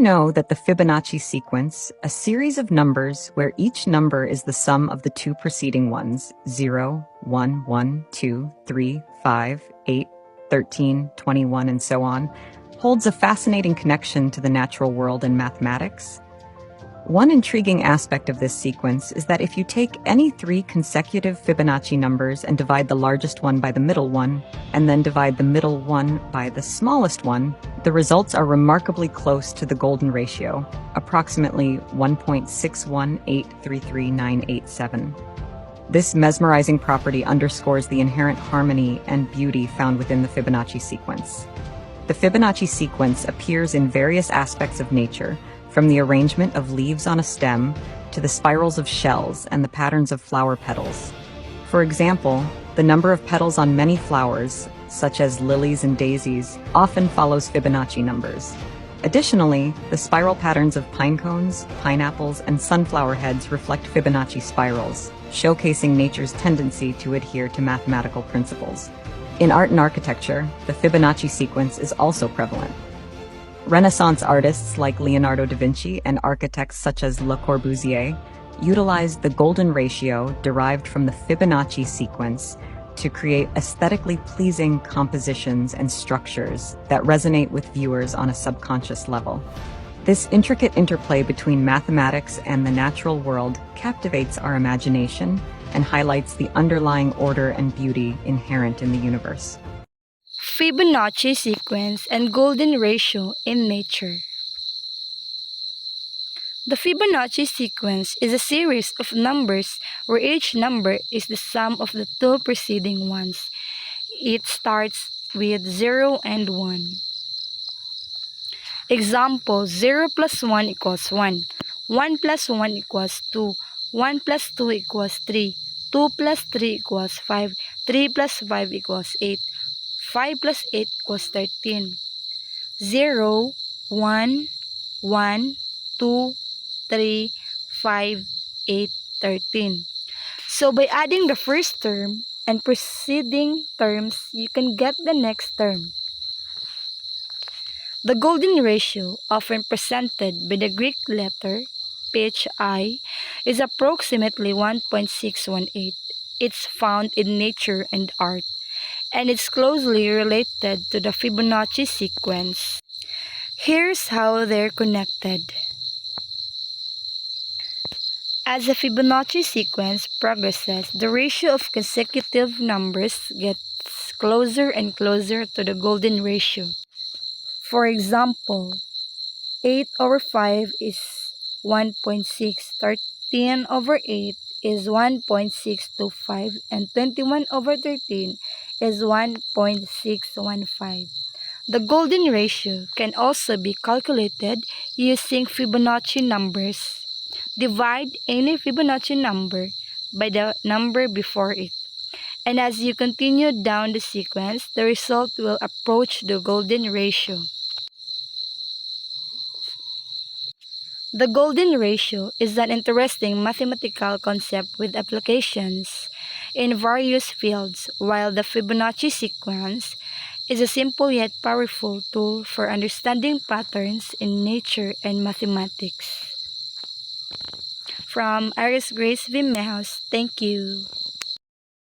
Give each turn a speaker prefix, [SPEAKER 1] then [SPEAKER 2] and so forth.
[SPEAKER 1] know that the Fibonacci sequence, a series of numbers where each number is the sum of the two preceding ones, 0, 1, 1, 2, 3, 5, 8, 13, 21, and so on, holds a fascinating connection to the natural world and mathematics? One intriguing aspect of this sequence is that if you take any three consecutive Fibonacci numbers and divide the largest one by the middle one, and then divide the middle one by the smallest one, the results are remarkably close to the golden ratio, approximately 1.61833,987. This mesmerizing property underscores the inherent harmony and beauty found within the Fibonacci sequence. The Fibonacci sequence appears in various aspects of nature, from the arrangement of leaves on a stem to the spirals of shells and the patterns of flower petals. For example, the number of petals on many flowers, such as lilies and daisies, often follows Fibonacci numbers. Additionally, the spiral patterns of pine cones, pineapples, and sunflower heads reflect Fibonacci spirals, showcasing nature's tendency to adhere to mathematical principles. In art and architecture, the Fibonacci sequence is also prevalent. Renaissance artists like Leonardo da Vinci and architects such as Le Corbusier utilized the golden ratio derived from the Fibonacci sequence to create aesthetically pleasing compositions and structures that resonate with viewers on a subconscious level. This intricate interplay between mathematics and the natural world captivates our imagination and highlights the underlying order and beauty inherent in the universe.
[SPEAKER 2] Fibonacci sequence and golden ratio in nature. The Fibonacci sequence is a series of numbers where each number is the sum of the two preceding ones. It starts with 0 and 1. Example, 0 plus 1 equals 1. 1 plus 1 equals 2. 1 plus 2 equals 3. 2 plus 3 equals 5. 3 plus 5 equals 8. 5 plus 8 equals 13. 0, 1, 1, 2, 3, 5, 8, 13. So by adding the first term and preceding terms, you can get the next term. The golden ratio, often presented by the Greek letter phi, is approximately 1.618. It's found in nature and art, and it's closely related to the Fibonacci sequence. Here's how they're connected. As the Fibonacci sequence progresses, the ratio of consecutive numbers gets closer and closer to the golden ratio. For example, 8 over 5 is 1.6, 13 over 8 is 1.625, and 21 over 13 is 1.615. The golden ratio can also be calculated using Fibonacci numbers. Divide any Fibonacci number by the number before it. And as you continue down the sequence, the result will approach the golden ratio. The golden ratio is an interesting mathematical concept with applications in various fields, while the Fibonacci sequence is a simple yet powerful tool for understanding patterns in nature and mathematics. From Iris Grace Vimejos, thank you.